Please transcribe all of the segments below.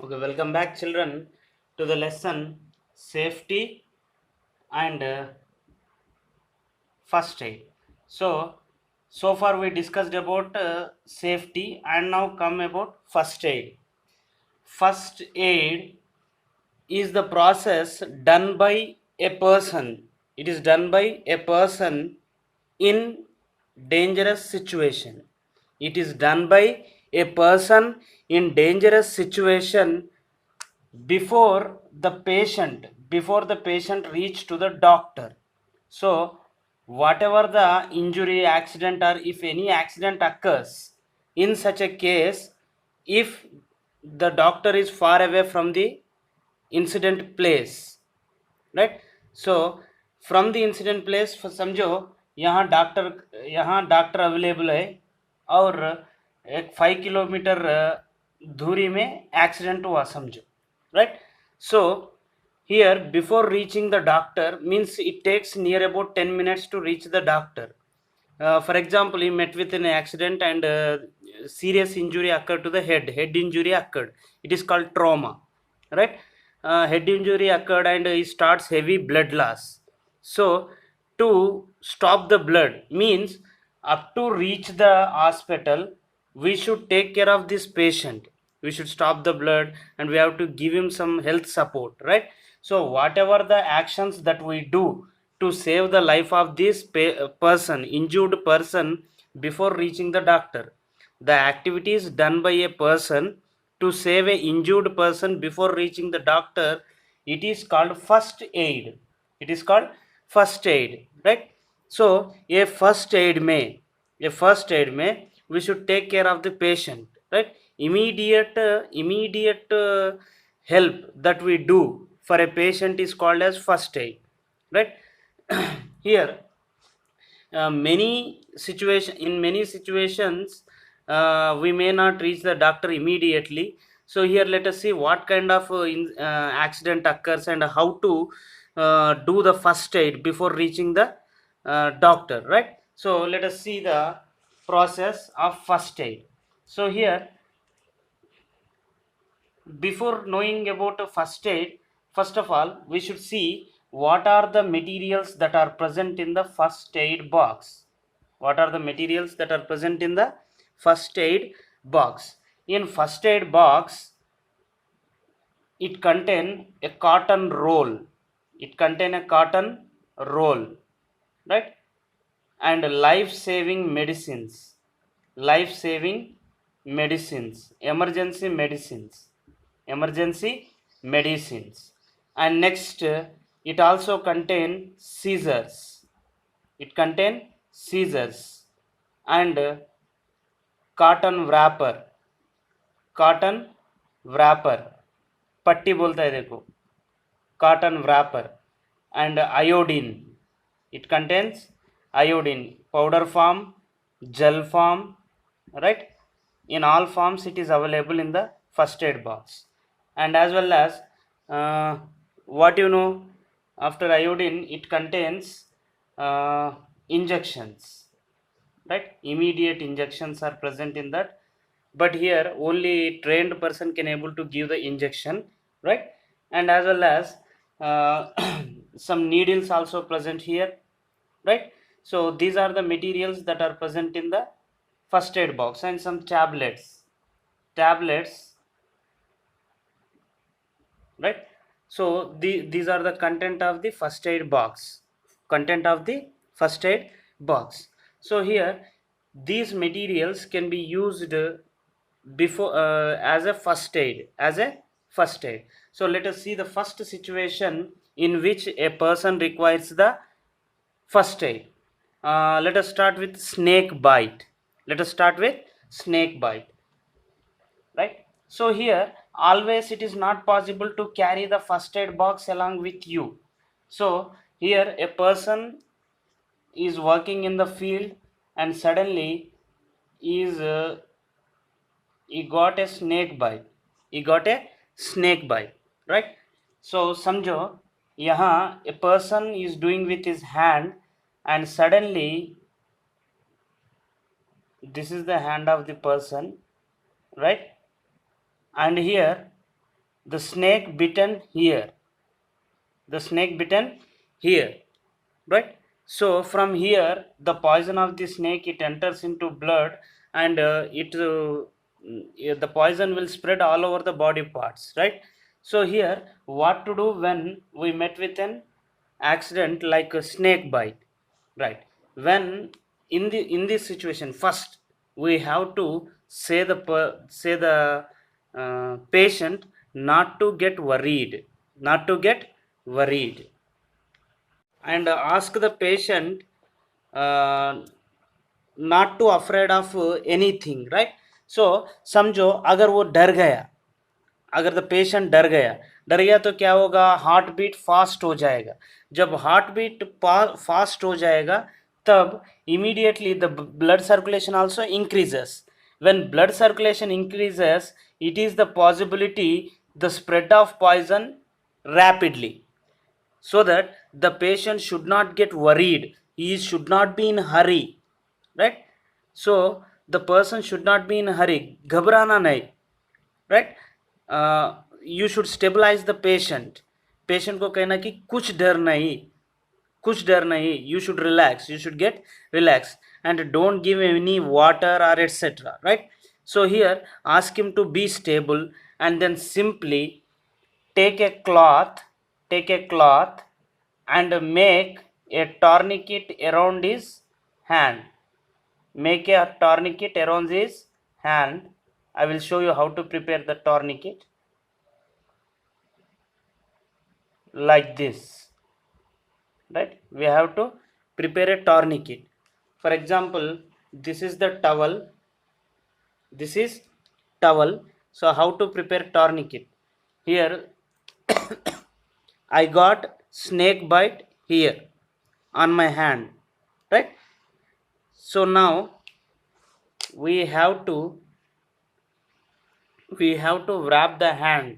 Okay, welcome back, children, to the lesson safety and first aid. So far we discussed about safety and now come about first aid. First aid is the process done by a person. It is done by a person in dangerous situation. It is done by a person in dangerous situation before the patient reach to the doctor. So whatever the injury, accident, or if any accident occurs in such a case, if the doctor is far away from the incident place, right. So from the incident place समझो यहाँ doctor available है और एक 5 kilometre दूरी में accident हुआ समझो, right. So here before reaching the doctor means it takes near about 10 minutes to reach the doctor. For example, he met with an accident and serious injury occurred to the head injury occurred. It is called trauma, right. Head injury occurred and he starts heavy blood loss. So to stop the blood means up to reach the hospital we should take care of this patient. We should stop the blood and we have to give him some health support, right. So whatever the actions that we do to save the life of this person, injured person, before reaching the doctor, the activities done by a person to save a injured person before reaching the doctor, it is called first aid. It is called first aid, right. So a first aid may we should take care of the patient, right. Immediate help that we do for a patient is called as first aid, right. Here many situations we may not reach the doctor immediately. So here let us see what kind of accident occurs and how to do the first aid before reaching the doctor, right. So let us see the process of first aid. So here, before knowing about first aid, first of all we should see what are the materials that are present in the first aid box. What are the materials that are present in the first aid box? In first aid box, it contain a cotton roll. It contain a cotton roll, right. And life saving medicines, emergency medicines. And next, it also contain scissors. It contain scissors and cotton wrapper, पट्टी बोलता है देखो, cotton wrapper. And iodine, it contains iodine, powder form, gel form, right. In all forms it is available in the first aid box. And as well as what you know, after iodine it contains injections, right. Immediate injections are present in that, but here only trained person can able to give the injection, right. And as well as some needles also present here, right. So these are the materials that are present in the first aid box. And some tablets, right. So these are the content of the first aid box, So here these materials can be used before as a first aid. So let us see the first situation in which a person requires the first aid. Let us start with snake bite. Right. So here always it is not possible to carry the first aid box along with you. So here a person is working in the field and suddenly is he got a snake bite, right. So समझो यहाँ a person is doing with his hand and suddenly this is the hand of the person, right. And here the snake bitten here, the snake bitten here, right? So from here the poison of the snake, it enters into blood, and the poison will spread all over the body parts, right? So here what to do when we met with an accident like a snake bite, right? When in this situation, first we have to say the patient not to get worried, not to get worried, and ask the patient uh, not to afraid of anything, right? So समझो अगर वो डर गया, अगर the patient डर गया तो क्या होगा, हार्ट बीट फास्ट हो जाएगा। जब हार्ट बीट फास्ट हो जाएगा तब immediately the blood circulation also increases. When blood circulation increases, it is the possibility the spread of poison rapidly, so that the patient should not get worried, he should not be in hurry, right? So the person should not be in hurry, घबराना नहीं, right? You should stabilize the patient, patient को कहना कि कुछ डर नहीं, कुछ डर नहीं, you should relax, you should get relaxed, and don't give any water or etc, right? So here ask him to be stable, and then simply take a cloth, take a cloth and make a tourniquet around his hand, make a tourniquet around his hand. I will show you how to prepare the tourniquet, like this, right? We have to prepare a tourniquet. For example, this is the towel, this is towel. So how to prepare tourniquet? Here I got snake bite here on my hand, right? So now we have to wrap the hand,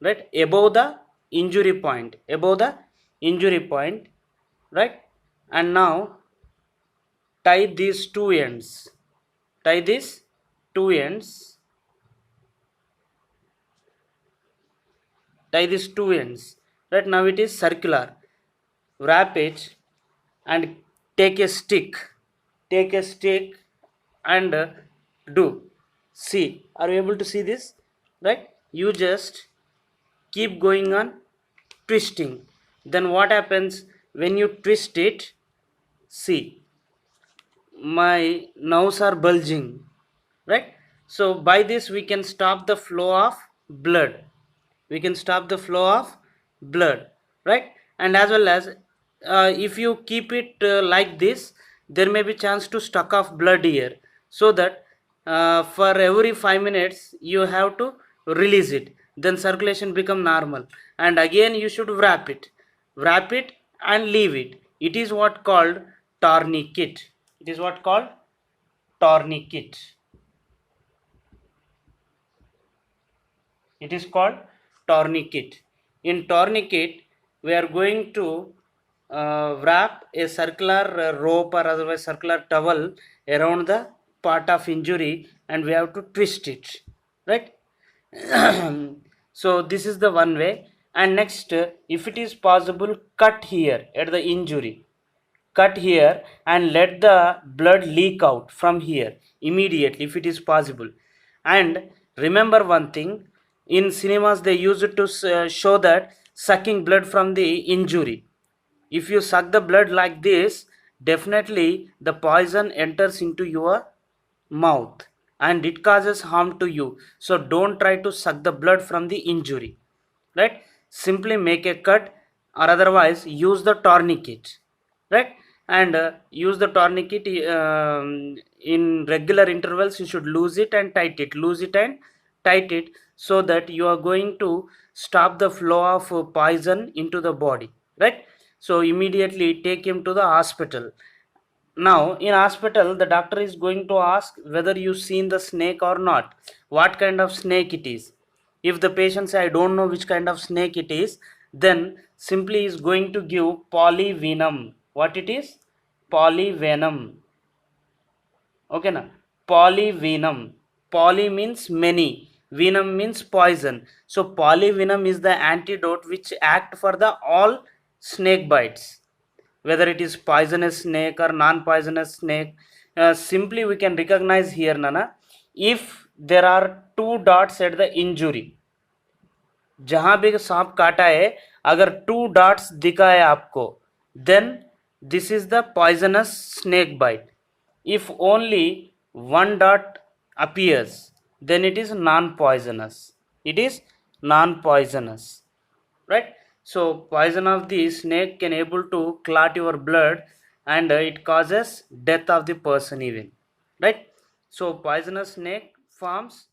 right, above the injury point, above the injury point, right? And now tie these two ends, tie these two ends, tie these two ends, right? Now it is circular, wrap it and take a stick, take a stick and do, see, are you able to see this, right? You just keep going on twisting. Then what happens when you twist it, see, my nerves are bulging, right? So by this we can stop the flow of blood, we can stop the flow of blood, right? And as well as if you keep it like this, there may be chance to stuck off blood here, so that for every 5 minutes you have to release it, then circulation become normal, and again you should wrap it and leave it. It is what called tourniquet, it is what called tourniquet, it is called tourniquet. In tourniquet we are going to wrap a circular rope or otherwise circular towel around the part of injury, and we have to twist it, right? So this is the one way. And next, if it is possible, cut here at the injury, cut here and let the blood leak out from here immediately if it is possible. And remember one thing, in cinemas they use it to show that sucking blood from the injury. If you suck the blood like this, definitely the poison enters into your mouth and it causes harm to you. So don't try to suck the blood from the injury, right? Simply make a cut or otherwise use the tourniquet, right? And use the tourniquet in regular intervals. You should lose it and tight it, lose it and tight it, so that you are going to stop the flow of poison into the body, right? So immediately take him to the hospital. Now in hospital the doctor is going to ask whether you seen the snake or not, what kind of snake it is. If the patient say I don't know which kind of snake it is, then simply is going to give polyvenom. What it is? Polyvenom. Okay na? Polyvenom. Poly means many, venom means poison. So polyvenom is the antidote which act for the all snake bites, whether it is poisonous snake or non-poisonous snake. Simply we can recognize here, Nana, if there are two dots at the injury, जहां भी सांप काटा है, अगर to dots दिखा है आपको, then this is the poisonous snake bite. If only one dot appears, then it is non-poisonous. It is non-poisonous, right? So poison of the snake can able to clot your blood, and it causes death of the person even, right? So poisonous snake forms